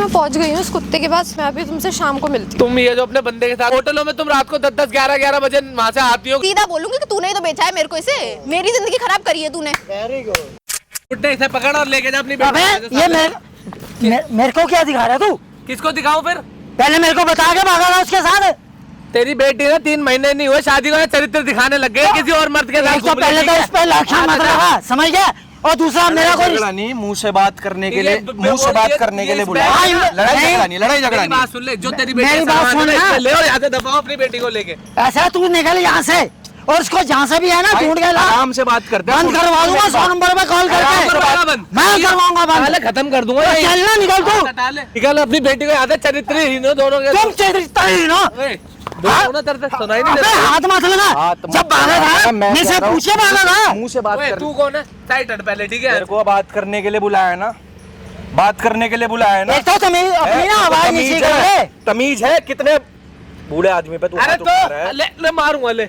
मैं पहुंच गई हूँ उस कुत्ते के पास। मैं अभी तुमसे शाम को मिलती हूँ। तुम ये जो अपने बंदे के साथ होटलों में तुम रात को 10-10, 11-11 बजे वहाँ से आती हो। सीधा बोलूंगी कि तूने ही तो बेचा है मेरे को इसे। मेरी जिंदगी खराब करी है तूने। Very good. उठने इसे पकड़ और लेके जा अपनी अबे ये मेरे को क्या दिखा रहा है तू? किसको दिखाऊं फिर? पहले मेरे को बता के भागा था उसके साथ। तेरी बेटी ना 3 महीने नहीं हुए शादी को चरित्र दिखाने लग गए किसी और मर्द के साथ। तो पहले तो इस पे लक्षण मत लगा, समझ गया? और दूसरा मेरा कोई झगड़ा नहीं, मुंह से बात करने के लिए बुलाया। लड़ाई झगड़ा नहीं। बात सुन ले, जो तेरी बेटी मेरी बात सुन ले और यहाँ से दबाओ अपनी बेटी को लेके। ऐसा तू निकल यहाँ से, और उसको जहाँ से भी है ना ढूंढ के ला। आराम से बात करते हैं। बंद करवा दूंगा 100 नंबर पे कॉल करके। मैं करवाऊंगा बंद। खत्म कर दूंगा। चलना निकल तू। निकल अपनी बेटी को यहाँ से चरित्रहीन हो दोनों के। तुम चरित्रहीन हो। सुनाई नहीं अबे हाथ मत लगा। जब भागा था मुझसे पूछे भागा था। मुंह से बात कर। तू कौन है? साइड हट पहले, ठीक है? तेरे को बात करने के लिए बुलाया है ना, बात करने के लिए बुलाया है ना। एक तो तमीज अपनी ना आवाज नीचे कर ले। तमीज है कितने बूढ़े आदमी पे तू अरे हाथ उठा रहा है। तो ले मारूंगा ले।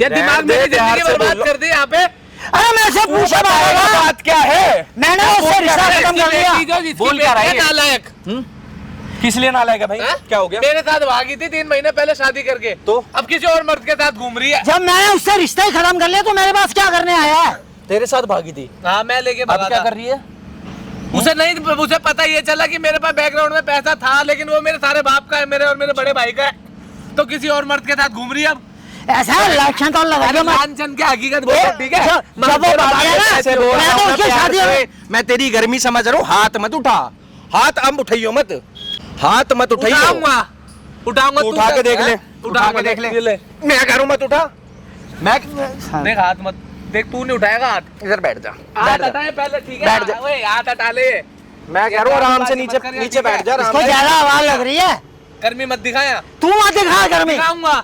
ये दिमाग मेरी जिंदगी बर्बाद कर दी यहाँ पे। अरे मैं से पूछा भागा। बात क्या है? मैंने उससे रिश्ता खत्म कर दिया। बोल क्या रहा है? नालायक। किस लिए नालायक है भाई? क्या हो गया? मेरे साथ भागी थी 3 महीने पहले शादी करके, तो अब किसी और मर्द के साथ घूम रही है। जब मैंने उससे रिश्ता ही खत्म कर लिया तो मेरे पास क्या करने आया है? तेरे साथ भागी थी। हाँ मैं लेके भागा। अब क्या था। कर रही है? उसे पता ये चला कि मेरे पास बैकग्राउंड में पैसा था, लेकिन वो मेरे सारे बाप का है, मेरे और मेरे बड़े भाई का है, तो किसी और मर्द के साथ घूम रही है। अब ऐसा लक्षण तो लगा दो मत। लांछन की हकीकत बोल, ठीक है? जब वो भाग गया ना मैं तो उसकी शादी मैं तेरी गर्मी समझ रहा हूँ। हाथ मत उठा, हाथ अब उठाइयो मत, हाथ मत उठाइयो। उठाऊंगा। उठा के देख ले, उठा के देख ले। मैं कह रहा हूँ मत उठा। मैं देख हाथ मत देख, तू नहीं उठाएगा हाथ। इधर बैठ जा, हाथ हटाए पहले, ठीक है? बैठ जा। ओए हाथ हटा ले। मैं कह रहा हूँ आराम से नीचे बैठ जा। इसको ज्यादा आवाज लग रही है। गर्मी मत दिखाया। तू मत दिखा गर्मी। दिखाऊंगा,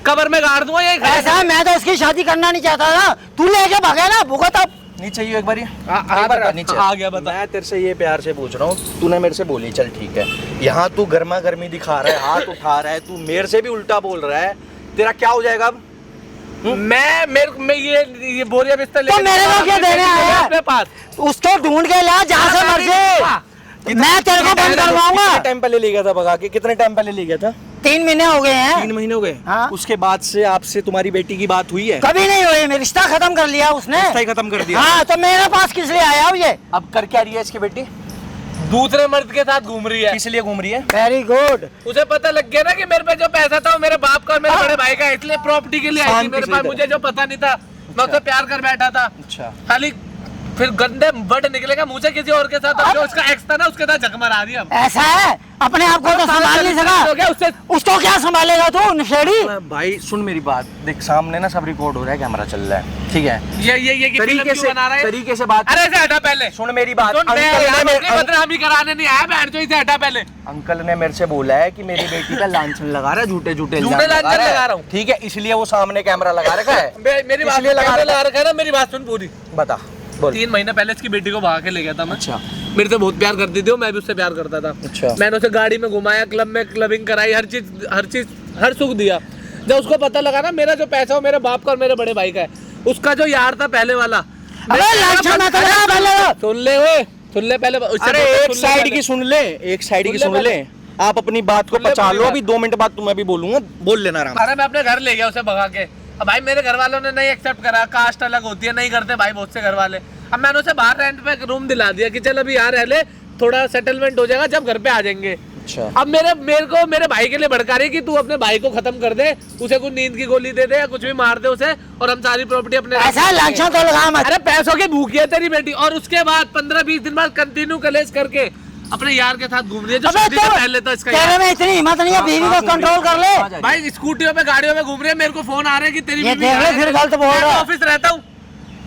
कबर में गाड़ दूंगा। ये ऐसा है, मैं तो उसकी शादी करना नहीं चाहता था। तू लेके भागा ना भुगत। अब नीचे ही एक बारी नीचे आ गया। बता, मैं तेरे से ये प्यार से पूछ रहा हूँ, तूने मेरे से बोली चल ठीक है, यहाँ तू गर्मा गर्मी दिखा रहा है, हाथ उठा रहा है, तू मेरे से भी उल्टा बोल रहा है, तेरा क्या हो जाएगा अब? मैं ये बोरिया बिस्तर तो मेरे को क्या देने आया अपने पास? उसको ढूंढ के ला जहाँ से मर्जी। मैं तेरे को बंद करवाऊंगा। कितने टाइम पहले ले गया था भगा के? कितने टाइम पहले ले गया था? 3 महीने हो गए हैं। 3 महीने हो गए। हाँ। उसके बाद से आपसे तुम्हारी बेटी की बात हुई है? कभी नहीं हुई। मैं रिश्ता खत्म कर लिया उसने। रिश्ता ही खत्म कर दिया। हाँ, तो मेरे पास किस लिए आया हो ये? अब कर क्या रही है इसकी बेटी? दूसरे मर्द के साथ घूम रही है। किस लिए घूम रही है? Very good. उसे पता लग गया ना कि मेरे पे जो पैसा था वो मेरे बाप का और मेरे बड़े भाई का, इसलिए प्रॉपर्टी के लिए आई थी मेरे पास। मुझे जो पता नहीं था, मैं उससे प्यार कर बैठा था। अच्छा। खाली फिर गंदे वर्ड निकलेगा मुझे किसी और के साथ। अब जो उसका एक्स था ना, उसके साथ झक मार रही है। ऐसा है, अपने आप को तो संभाल नहीं सका। उससे उसको क्या संभालेगा तू नशेड़ी? भाई सुन मेरी बात, देख सामने ना सब रिकॉर्ड हो रहा है, कैमरा चल रहा है, ठीक है? ये तरीके से बात। अरे इसे हटा पहले। सुन मेरी बात। बदनामी कराने नहीं आया बहन, जो इसे हटा पहले। अंकल ने मेरे से बोला है कि मेरी बेटी का लांछन लगा रहा है, झूठे लांछन लगा रहा हूँ, ठीक है? इसलिए वो सामने कैमरा लगा रखा है। मेरी बात लगा रखा है ना। मेरी बात सुन पूरी। बता। 3 महीने पहले इसकी बेटी को भगा के ले गया था मैं। अच्छा। मेरे से बहुत प्यार करती थी वो, मैं भी उससे प्यार करता था। अच्छा। मैंने उसे गाड़ी में घुमाया, क्लब में क्लबिंग कराई, हर सुख दिया। जब उसको पता लगा ना मेरा जो पैसा हो मेरे बाप का और मेरे बड़े भाई का है, उसका जो यार था पहले वाला, सुन ले पहले। अरे एक साइड की सुन ले, आप अपनी बात को पचा लो। अभी 2 मिनट बाद तुम्हें भी बोलूंगा, बोल लेना आराम। अरे मैं अपने घर ले गया उसे भगा के। अब भाई मेरे घर वालों ने नहीं एक्सेप्ट करा, कास्ट अलग होती है, नहीं करते भाई बहुत से घर वाले। अब मैंने उसे बाहर रेंट पे एक रूम दिला दिया कि चल अभी यहाँ रह ले, थोड़ा सेटलमेंट हो जाएगा, जब घर पे आ जाएंगे। अच्छा। अब मेरे भाई के लिए भड़का रही है कि तू अपने भाई को खत्म कर दे, उसे कुछ नींद की गोली दे दे या कुछ भी मार दे उसे, और हम सारी प्रॉपर्टी अपने। ऐसा लक्षण तो लगा मत। अरे पैसों की भूखी है तेरी बेटी। और उसके बाद 15-20 दिन बाद कंटिन्यू कलेश करके अपने यार के साथ घूम रही है, जो शादी से पहले था इसका। तेरे में इतनी हिम्मत नहीं है, बीवी को कंट्रोल कर ले। भाई स्कूटियों पे गाड़ियों में घूम रही है, मेरे को फोन आ रहे हैं कि तेरी ये देख ले, फिर गलत बोल रहा है। ऑफिस रहता हूँ,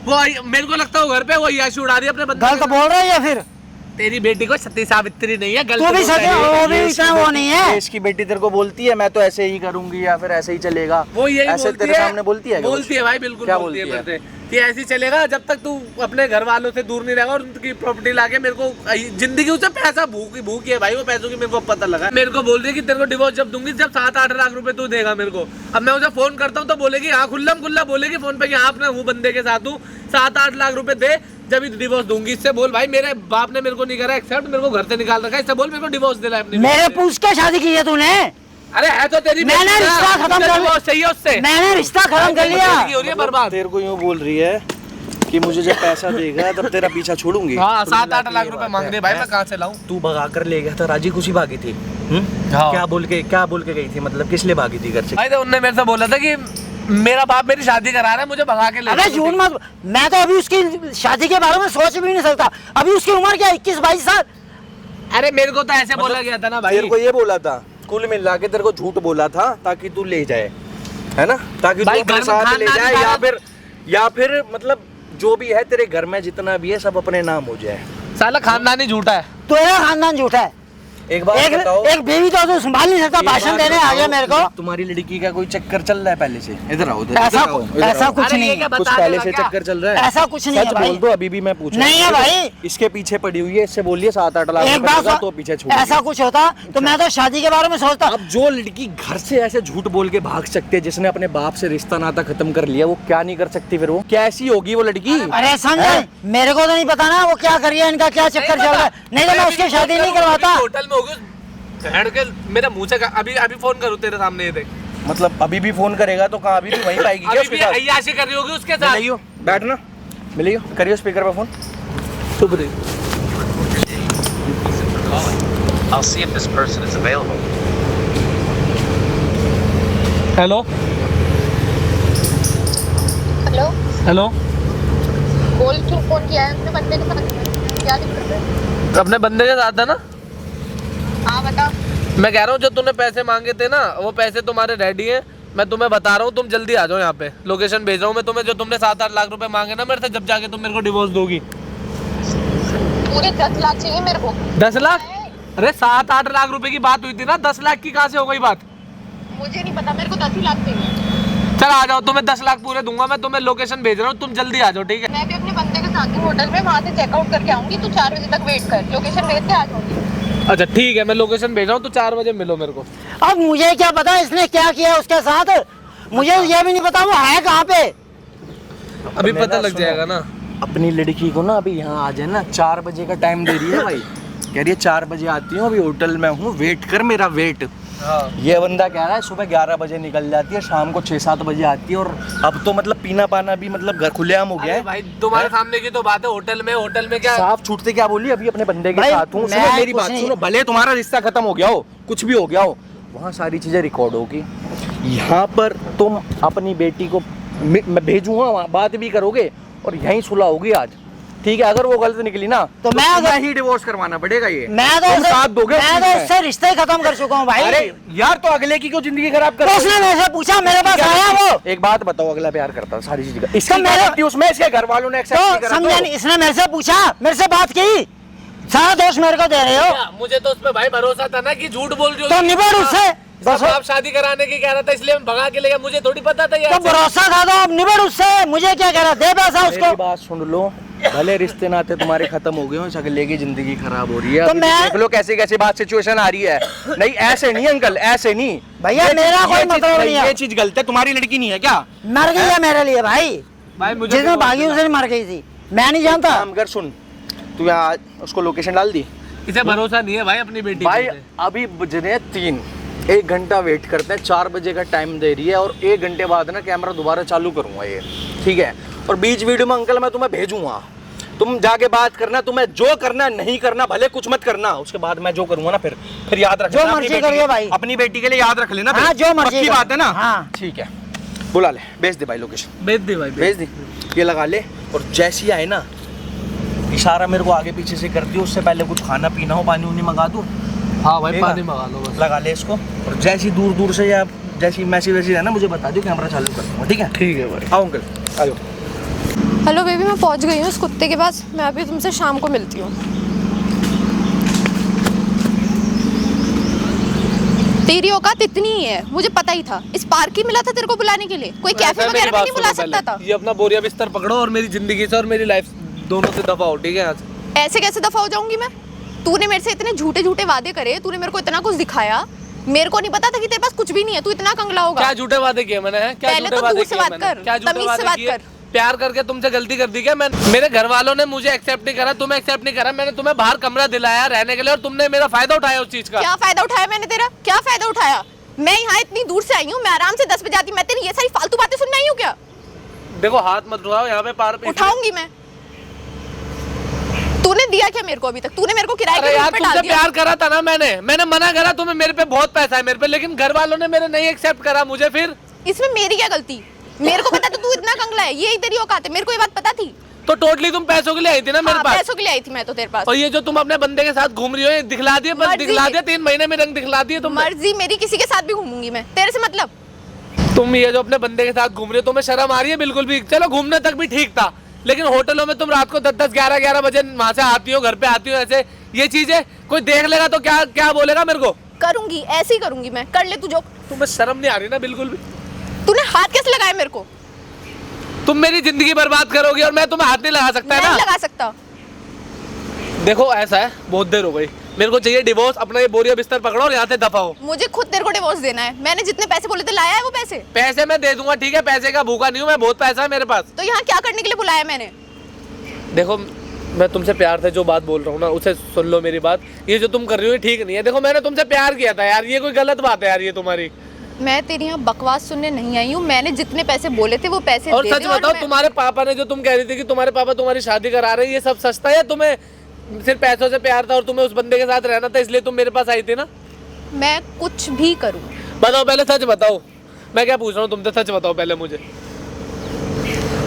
वो मेरे को लगता है घर पे वो याशी उड़ा रही है अपने बंदे। गलत बोल रहा है या फिर? तेरी बेटी को सती सावित्री नहीं है, तू भी सती, वो भी इतना वो नहीं है। इसकी बेटी तेरे को बोलती है मैं तो ऐसे ही करूंगी या फिर ऐसे ही चलेगा, वो यही ऐसे तेरे सामने बोलती है? बोलती है भाई, बिल्कुल बोलती है मेरे से कि ऐसे ही चलेगा जब तक तू अपने घर वालों से दूर नहीं रहेगा और उनकी प्रॉपर्टी लाके मेरे को जिंदगी उसे पैसा भूखी है भाई, वो पैसों की मेरे को पता लगा। मेरे को बोल रही है कि तेरे को डिवोर्स जब दूंगी जब 7-8 लाख रुपए तू देगा मेरे को। अब मैं उसे फोन करता हूँ तो बोलेगी हाँ, खुल्ला बोलेगी फोन पे कि हाँ अपने हूँ बंदे के साथ हूँ, 7-8 लाख रुपए दे जब ही डिवोर्स दूंगी। इससे बोल भाई मेरे बाप ने मेरे को नहीं करा एक्सेप्ट, मेरे को घर से निकाल रखा है। इससे बोल मेरे को डिवोर्स दिला है अपनी मेरे पूछ के शादी की है तूने? अरे है तो तेरी मैंने बेटी ना, रिश्ता खत्म तुझे कर डिवोर्स चाहिए उससे। मैंने रिश्ता खत्म कर लिया। जिंदगी हो रही है बर्बाद। तेरे को यूँ बोल रही है कि मुझे जब पैसा देगा तब तेरा पीछा छोड़ूंगी। हाँ 7-8 लाख रुपए मांग रहे भाई, मैं कहाँ से लाऊं? तू भगा कर ले गया था, राजी खुशी भागी थी। हाँ। क्या बोल के गई थी, मतलब किस लिए भागी थी घर से? भाई तो उनने मेरे से बोला था कि मेरा बाप मेरी शादी करा रहा है, मुझे भगा के ले अबे चलो। झूठ मत, मैं तो अभी उसकी शादी के बारे में सोच भी नहीं सकता। अभी उसकी उम्र क्या 21-22 साल? अरे मेरे को तो ऐसे बोला गया था ना भाई। तेरे को ये बोला था, कुल मिला के तेरे को झूठ बोला था ताकि तू ले जाए, है ना, ताकि तू भाई अपने घर में साथ ले खानदानी जाए, या फिर मतलब जो भी है तेरे घर में जितना भी है सब अपने नाम हो जाए। साला खानदानी झूठा है। तेरा खानदान झूठा है। एक बात बताओ, एक बेबी तो तू संभाल नहीं सकता, एक भाषण बात देने आ गया बताओ, मेरे को। तुम्हारी लड़की का कोई चक्कर चल रहा है पहले से? इधर आओ, ऐसा कुछ अरे नहीं ये है। क्या कुछ बता पहले देगा से क्या? चक्कर चल रहा है? ऐसा कुछ नहीं है सच भाई। बोल दो, अभी भी मैं पूछ नहीं है भाई। इसके पीछे पड़ी हुई है, इससे बोलिए 7-8 लाख एक रुपए बात देगा तो पीछे छोड़। ऐसा कुछ होता तो मैं तो शादी के बारे में सोचता। अब जो लड़की घर से ऐसे झूठ बोल के भाग सकती है, जिसने अपने बाप से रिश्ता नाता खत्म कर लिया, वो क्या नहीं कर सकती? फिर वो कैसी होगी वो लड़की? अरे संजय, मेरे को तो नहीं पता ना वो क्या कर रही है, इनका क्या चक्कर चल रहा है। नहीं तो मैं उसकी शादी नहीं करवाता। होटल में होगी भेड़ के मेरा मुंह से अभी फोन करूं तेरे सामने, ये देख। मतलब अभी भी फोन करेगा तो कहाँ, अभी भी वहीं पाएगी क्या अभी उसके भी साथ? अय्याशी कर रही होगी उसके साथ। मिलियो, बैठना, मिलियो, करियो स्पीकर पे फोन। चुप रही। I'll see if this person is available. Hello hello, hello, बोल क्यों फोन किया है? अपने बंदे के साथ क्या दिक्कत है? अपने बंदे के साथ है ना? हाँ बता। मैं कह रहा हूँ जो तूने पैसे मांगे थे ना, वो पैसे तुम्हारे रेडी हैं। मैं तुम्हें बता रहा हूँ, तुम जल्दी आ जाओ यहाँ पे। लोकेशन भेज रहा हूँ मैं तुम्हें। जो तुमने 7-8 लाख रुपए मांगे ना मेरे से, जब जाके तुम मेरे को डिवोर्स दोगी। पूरे 10 लाख चाहिए मेरे को। 10 लाख? अरे 7-8 लाख रुपए की बात हुई थी ना, 10 लाख की कहाँ से हो गई बात? मुझे नहीं पता, मेरे को 10 ही लाख चाहिए। चल आ जाओ, तुम्हें 10 लाख पूरे दूंगा मैं। तुम्हें लोकेशन भेज रहा हूँ, तुम जल्दी आ जाओ, ठीक है? मैं भी अपने बंदे के साथ हूँ होटल में, वहाँ से चेकआउट करके आऊंगी। तू 4 बजे तक वेट कर, लोकेशन भेज के आ जाऊंगी। अच्छा ठीक है, मैं लोकेशन भेज रहा हूँ, तो 4 बजे मिलो मेरे को। अब मुझे क्या पता इसने क्या किया उसके साथ, मुझे ये भी नहीं पता वो है कहाँ पे। अभी पता लग जाएगा ना। अपनी लड़की को ना अभी यहाँ आ जाए ना, 4 बजे का टाइम दे रही है भाई। कह रही है 4 बजे आती हूँ, अभी होटल में हूँ, वेट कर मेरा, वेट। हाँ। ये बंदा कह रहा है सुबह 11 बजे निकल जाती है, शाम को 6-7 बजे आती है, और अब तो मतलब पीना पाना भी मतलब घर खुलेआम हो गया अरे है भाई तुम्हारे सामने की तो बात है। होटल में क्या साफ छूटते क्या बोली? अभी अपने बंदे के भाई, साथ हूँ, सुनो मैं मेरी कुछ बात नहीं- सुनो, भले तुम्हारा रिश्ता खत्म हो गया हो, कुछ भी हो गया हो, वहाँ सारी चीजें रिकॉर्ड होगी। यहाँ पर तुम अपनी बेटी को मैं भेजूंगा, वहाँ बात भी करोगे और यहीं सुलह होगी आज, ठीक है? अगर वो गलत निकली ना तो मैं तुम्हें ही डिवोर्स करवाना पड़ेगा। ये मैं तो तुम साथ दोगे? मैं तो उससे रिश्ते ही खत्म कर चुका हूँ भाई। अरे यार, तो अगले की क्यों जिंदगी खराब कर? तो उसने मेरे से पूछा, मेरे पास आया वो। एक बात बताओ, अगला प्यार करता सारी चीज का, इसका तो मेरे- गलती उसमें, इसके घर वालों ने एक्सेप्ट नहीं तो करा। समझा नहीं, इसने मेरे से पूछा, मेरे से बात की, सारा दोष मेरे को दे रहे हो। क्या? मुझे तो उस पे भाई भरोसा था ना कि झूठ बोल रही हो। तो निबड़ उससे। बस आप शादी कराने की कह रहा था, इसलिए मैं भगा के ले गया। मुझे थोड़ी पता था तो यार। भरोसा था तो अब निबड़ उससे। मुझे क्या कह रहा, दे पैसा मेरी उसको। बात सुन लो, भले रिश्ते नाते तुम्हारे खत्म हो गए हो, इस अगले की जिंदगी खराब हो रही है। तो अभी मैं- देख लो कैसी कैसी बात सिचुएशन आ रही है। नहीं ऐसे नहीं अंकल, ऐसे नहीं भैया, ये मेरा चीज- कोई ये चीज- मतलब नहीं है। ये चीज गलत है, तुम्हारी लड़की नहीं है क्या? मर गई है मेरे लिए भाई, भाई मुझे जिसने भागी उसे मर गई थी, मैं नहीं जानता। काम कर, सुन, तू यहाँ उसको लोकेशन डाल दी इसे भरोसा नहीं है भाई अपनी बेटी भाई। पे। अभी बज रहे हैं 3, 1 घंटा वेट करते हैं, 4 बजे का टाइम दे रही है, और 1 घंटे बाद ना कैमरा दोबारा चालू करूंगा ये, ठीक है? और बीच वीडियो में अंकल मैं तुम्हें भेजूंगा, तुम जाके बात करना, तुम्हें जो करना नहीं करना, भले कुछ मत करना, उसके बाद मैं जो करूंगा ना फिर याद रख जो लेना, मर्जी अपनी बेटी करिए के- भाई। अपनी बेटी के लिए याद रख लेना। हाँ, जो मर्जी पक्की कर। बात है ना? हाँ। ठीक है, बुला ले, भेज दे भाई लोकेशन, भेज दे भाई, भेज दी, ये लगा ले, और जैसी आए ना इशारा मेरे को आगे पीछे से कर दियो, उससे पहले कुछ खाना पीना हो, पानी उनी मंगा दूं, हाँ भाई ठीक है? पानी मंगा लो बस। लगा ले इसको, और जैसी दूर दूर से या जैसी मैसेज वैसेज है ना, मुझे बता दियो, कैमरा चालू कर दूंगा, ठीक है? ठीक है भाई। आओ अंकल, आओ। हेलो बेबी, मैं पहुंच गई हूँ उस कुत्ते के पास। मैं अभी तुमसे शाम को मिलती हूँ। तेरी औकात इतनी ही है, मुझे पता ही था। इस पार्क ही मिला था तेरे को बुलाने के लिए, कोई कैफे मेरी वगैरह में बात नहीं बुला सुनो सकता पहले। था। ये अपना बोरिया बिस्तर पकड़ो और मेरी जिंदगी से और मेरी लाइफ दोनों से दफा हो, ठीक है? यहाँ से ऐसे कैसे दफा हो जाऊंगी मैं? तूने मेरे से इतने झूठे झूठे वादे करे, तूने मेरे को इतना कुछ दिखाया, मेरे को नहीं पता था कि तेरे पास कुछ भी नहीं है, तू इतना कंगला होगा। क्या झूठे वादे किए मैंने? हैं? क्या पहले झूठे तो वादे दूर से किए बात मैंने? कर, क्या झूठे तमीज से वादे बात किए? कर। प्यार करके तुमसे गलती कर दी क्या? मैं मेरे घर वालों ने मुझे एक्सेप्ट नहीं करा, तुम्हें एक्सेप्ट नहीं करा, मैंने तुम्हें बाहर कमरा दिलाया रहने के लिए और तुमने मेरा फायदा उठाया उस चीज का। क्या फायदा उठाया मैंने तेरा? क्या फायदा उठाया? मैं यहाँ इतनी दूर से आई हूँ, मैं आराम से 10 बजे आती, मैं तेरी ये सारी फालतू बातें सुनने आई हूँ क्या? देखो हाथ मत उठाओ यहाँ पे, पार पे उठाऊंगी मैं। तूने दिया क्या मेरे को अभी तक? तूने मेरे को किराए अरे के यार रूम पे डाल तुमसे दिया। प्यार करा था ना मैंने मना करा तुम्हें, मेरे पे बहुत पैसा है मेरे पे, लेकिन घर वालों ने मेरे नहीं एक्सेप्ट करा मुझे। फिर इसमें मेरी क्या गलती? मेरे को पता था तू इतना कंगला है, यही तेरी औकात है, मेरे को ये बात पता थी। तो टोटली तुम पैसों के लिए आई थी ना मेरे हाँ, पास? पैसों के लिए आई थी मैं तो तेरे पास। और ये जो तुम अपने बंदे के साथ घूम रही हो, ये दिखला दिया, बस मर्जी दिखला में- दिया, 3 महीने में रंग दिखला दिए तुमने। मर्जी मेरी, किसी के साथ भी घूमूंगी मैं, तेरे से मतलब। तुम ये जो अपने बंदे के साथ घूम रहे हो, तुम्हें शर्म आ रही है? बिल्कुल भी। चलो घूमने तक भी ठीक था, लेकिन होटलों में तुम रात को 10-10, 11-11 बजे वहां से आती हो, घर पे आती हो ऐसे, ये चीजें कोई देख लेगा तो क्या क्या बोलेगा मेरे को? करूंगी, ऐसे ही करूंगी मैं, कर ले तू जो। तुम्हें शर्म नहीं आ रही ना बिल्कुल भी? तूने हाथ कैसे लगाया मेरे को? तुम मेरी जिंदगी बर्बाद करोगी और मैं तुम्हें हाथ नहीं लगा सकता है नहीं ना? लगा सकता। देखो ऐसा है, बहुत देर हो गई, मेरे को चाहिए डिवोर्स। अपना ये बोरिया बिस्तर पकड़ो और यहाँ से दफा हो। मुझे खुद तेरे को डिवोर्स देना है। मैंने जितने पैसे बोले थे लाया है वो पैसे? पैसे मैं दे दूंगा, ठीक है, पैसे का भूखा नहीं हूँ मैं, बहुत पैसा है मेरे पास। तो यहाँ क्या करने के लिए बुलाया मैंने? देखो मैं तुमसे प्यार से जो बात बोल रहा हूँ ना, उसे सुन लो मेरी बात। ये जो तुम कर रही हो ये ठीक नहीं है। देखो मैंने तुमसे प्यार किया था यार, ये कोई गलत बात है यार ये तुम्हारी। मैं तेरी यहाँ बकवास सुनने नहीं आई हूँ। मैंने जितने पैसे बोले थे वो पैसे और दे सच दे। बताओ, मैं- तुम्हारे पापा ने जो तुम कह रही थी कि तुम्हारे पापा तुम्हारी शादी करा रहे हैं, ये सब सच था या तुम्हें सिर्फ पैसों से प्यार था और तुम्हें उस बंदे के साथ रहना था इसलिए तुम मेरे पास आई थी ना? मैं कुछ भी करूँ। बताओ पहले, सच बताओ। मैं क्या पूछ रहा हूँ तुमसे, सच बताओ पहले मुझे।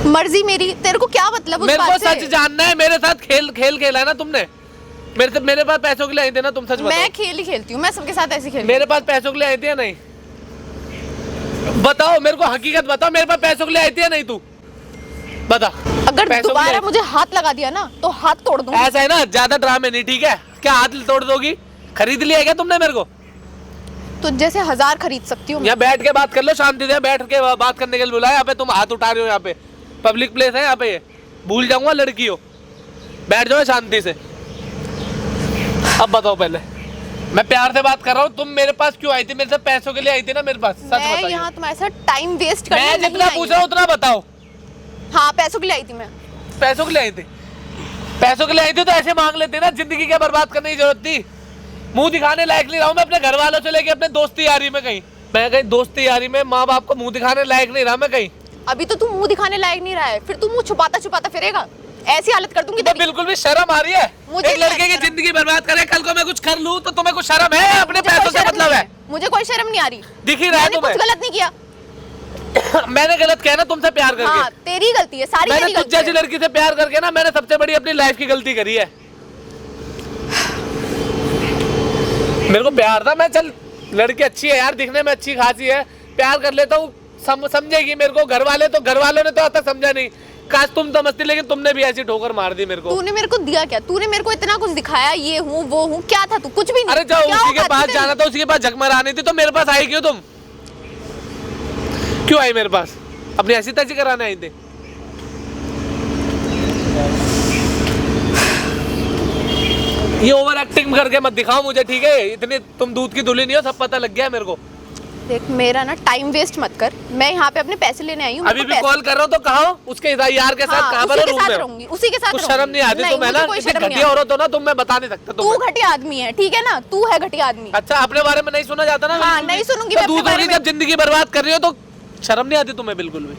मर्जी मेरी, तेरे को क्या मतलब उस मेरे को बात से? सच जानना है। मेरे साथ खेल खेला है ना तुमने? मेरे पास पैसों के लिए आई थी ना? तुम सच बताओ। मैं खेल ही खेलती हूँ, मैं सबके साथ ऐसे खेलती मेरे पास पैसों के लिए आई थी या नहीं? बताओ मेरे को, हकीकत बताओ, मेरे पास पैसों के लिए आई थी या नहीं? तू बता। हूँ। अगर पैसों के दोबारा लिए- मुझे हाथ लगा दिया ना तो हाथ तोड़ दूंगी। ऐसा है ना, ज्यादा ड्रामे नहीं, ठीक है? क्या हाथ तोड़ दोगी? खरीद लिया है क्या तुमने मेरे को? तो जैसे 1000 खरीद सकती हूँ मैं। यहाँ बैठ के बात कर लो, शांति से बैठ के बात करने के लिए बुलाया। यहाँ पे तुम हाथ उठा रहे हो, यहाँ पे पब्लिक प्लेस है, यहाँ पे ये भूल जाऊंगा लड़की हो। बैठ जाओ शांति से। अब बताओ पहले, मैं प्यार से बात कर रहा हूँ, तुम मेरे पास क्यों आई थी? मेरे से पैसों के लिए आई थी ना मेरे पास? सच मैं बताइए। यहाँ तुम्हारे साथ टाइम वेस्ट करने मैं नहीं जितना आई पूछ रहा हूँ उतना बताओ। हाँ, पैसों के लिए आई थी मैं। पैसों के लिए आई थी? पैसों के लिए आई थी तो ऐसे मांग लेते ना, जिंदगी क्या बर्बाद करने की जरूरत थी? मुंह दिखाने लायक नहीं रहा हूं मैं अपने घर वालों से लेके अपने दोस्ती यारी में कहीं। मैं कहीं दोस्ती यारी में माँ बाप को मुंह दिखाने लायक नहीं रहा मैं कहीं। अभी तो तू मुंह दिखाने लायक नहीं रहा है, फिर तू मुंह छुपाता छुपाता फिरेगा। ऐसी हालत कर दूंगी तो तेरी। बिल्कुल भी शर्म आ रही है? मुझे एक नहीं लड़के की शर्म। जिंदगी बर्बाद करे, कल को मैं कुछ कर लूं तो तुम्हें कुछ शर्म है? अपने मुझे कोई पैसों से शर्म मतलब नहीं है? मुझे कोई शर्म नहीं आ रही। दिख ही रहा है मैंने कुछ तुम्हें। गलत नहीं किया। मैंने गलत किया ना तुमसे प्यार हाँ, करके? तेरी गलती है, सारी मैंने तेरी तुझ गलती जैसी है। लड़की से प्यार करके ना मैंने सबसे बड़ी अपनी लाइफ की गलती करी है। मेरे को प्यार था, मैं चल लड़की अच्छी है यार, दिखने में अच्छी खासी है, प्यार कर लेता हूँ, समझेगी मेरे को। घर वालों ने तो अब तक समझा नहीं। काश तुम समझती, लेकिन तुमने भी ऐसी ठोकर मार दी मेरे को। तूने मेरे को दिया क्या? तूने मेरे को इतना कुछ दिखाया, ये हूँ वो हूँ, क्या था तू? कुछ भी नहीं। अरे जाओ, क्या उसी के औकात पास थी जाना तेरी? था, उसी के पास झकमरानी थी, तो मेरे पास आई क्यों तुम? क्यों आई मेरे पास? अपनी ऐसी तैसी कराने आई थी? ये ओवर एक्टिंग करके मत दिखाओ मुझे, ठीक है? इतनी तुम दूध की धुली नहीं हो, सब पता लग गया है मेरे को। देख, मेरा ना टाइम वेस्ट मत कर। मैं यहाँ पे अपने पैसे लेने आई हूँ। अभी भी कॉल कर रहा हूँ तो कहा उसके यार के साथ, कहाँ पर उसी के रूम साथ में? रहूंगी, उसी के साथ कुछ शर्म नहीं आती तुम्हें ना? कोई इतनी शर्म नहीं घटिया आती। औरत हो ना तुम, मैं बता नहीं सकता तू तुम्हें। घटिया आदमी है, ठीक है ना? तू है घटिया आदमी। अच्छा, अपने बारे में नहीं सुना जाता ना? हाँ, बिल्कुल भी? नहीं सुनूंगी तो मैं अपने दूसरों बारे की में। जब जिंदगी बर्बाद कर रही हो तो शर्म नहीं आती तुम्हें बिल्कुल भी?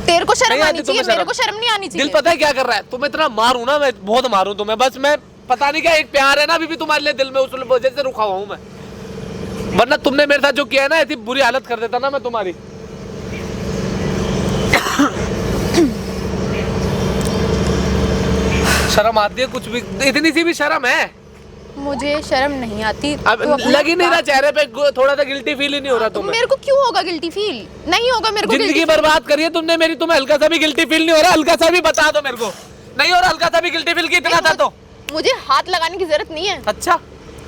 तेरे को शर्म नहीं आनी आती चाहिए, तुम्हें मेरे को शर्म नहीं आनी दिल चाहिए। पता है क्या कर रहा है? तुम इतना मारू ना, मैं बहुत मारू तुम्हें, बस मैं पता नहीं क्या एक प्यार है ना अभी भी तुम्हारे लिए दिल में, उस वजह से रुका हुआ हूँ मैं। वरना तुमने मेरे साथ जो किया है ना, ऐसी बुरी हालत कर देता ना मैं तुम्हारी। शर्म आती है कुछ भी? इतनी सी भी शर्म है? मुझे शर्म नहीं आती। अब तू अपना लग ही नहीं रहा काम- चेहरे पे, थोड़ा सा गिल्टी फील ही नहीं हो रहा तो तुम्हें? मेरे को क्यों होगा गिल्टी फील? नहीं होगा मेरे को जिंदगी guilty feel। बर्बाद करी है तुमने मेरी, तुम्हें हल्का सा भी गिल्टी फील नहीं हो रहा? हल्का सा भी बता दो मेरे को। नहीं हो रहा हल्का सा भी गिल्टी फील की? इतना था तो? मुझे हाथ लगाने की जरूरत नहीं है। अच्छा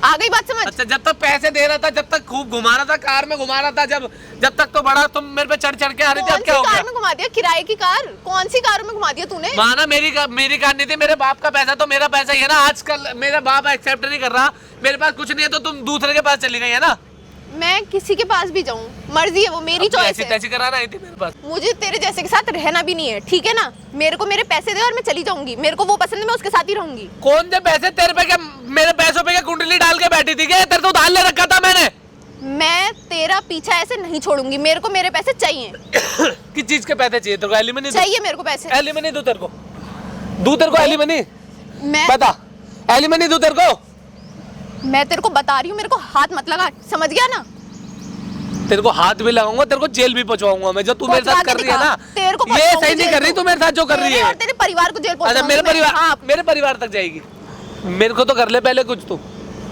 आ गई बात समझ? अच्छा, जब तक पैसे दे रहा था, जब तक खूब घुमा रहा था, कार में घुमा रहा था, जब तक तो बड़ा तुम मेरे पे चढ़ के आ रही थी, कौन अब सी क्या हो कार गया? में घुमा दिया? किराए की कार? कौन सी कार में घुमा दिया तूने? माना मेरी कार नहीं थी, मेरे बाप का पैसा तो मेरा पैसा ही है ना। आजकल मेरा बाप एक्सेप्ट नहीं कर रहा, मेरे पास कुछ नहीं है तो तुम दूसरे के पास चली गई है ना? मैं किसी के पास भी जाऊँ, मर्जी है, वो मेरी अब तू चॉइस ऐसी है। तैसी कराना आई थी मेरे पास। मुझे तेरे जैसे के साथ रहना भी नहीं है, ठीक है ना? मेरे को मेरे पैसे दे और मैं चली जाऊंगी। मेरे को वो पसंद है, मैं उसके साथ ही रहूंगी। कौन दे पैसे तेरे पे? क्या मेरे पैसों पे क्या कुंडली डाल के बैठी थी क्या? तेरे तो उधार ले रखा था मैंने। मैं तेरा पीछा ऐसे नहीं छोड़ूंगी। मेरे को मेरे पैसे चाहिए। किस चीज के पैसे चाहिए तेरे को? एलिमनी चाहिए मेरे को पैसे। एलिमनी दूं तेरे को? दूं तेरे को एलिमनी? मैं बता, एलिमनी दूं तेरे को? मैं तेरे को बता रही हूँ, मेरे को हाथ मत लगा, समझ गया ना? तेरे को हाथ भी लगाऊंगा, तेरे को जेल भी पहुंचाऊंगा मैं। जो तू मेरे साथ कर रही है ना, तेरे को ये सही नहीं कर रही तू मेरे साथ जो कर रही है। और तेरे परिवार को जेल अच्छा, पहुंचाऊंगी मेरे मैं। परिवार, हाँ। मेरे परिवार तक जाएगी? मेरे को तो कर ले पहले कुछ तू।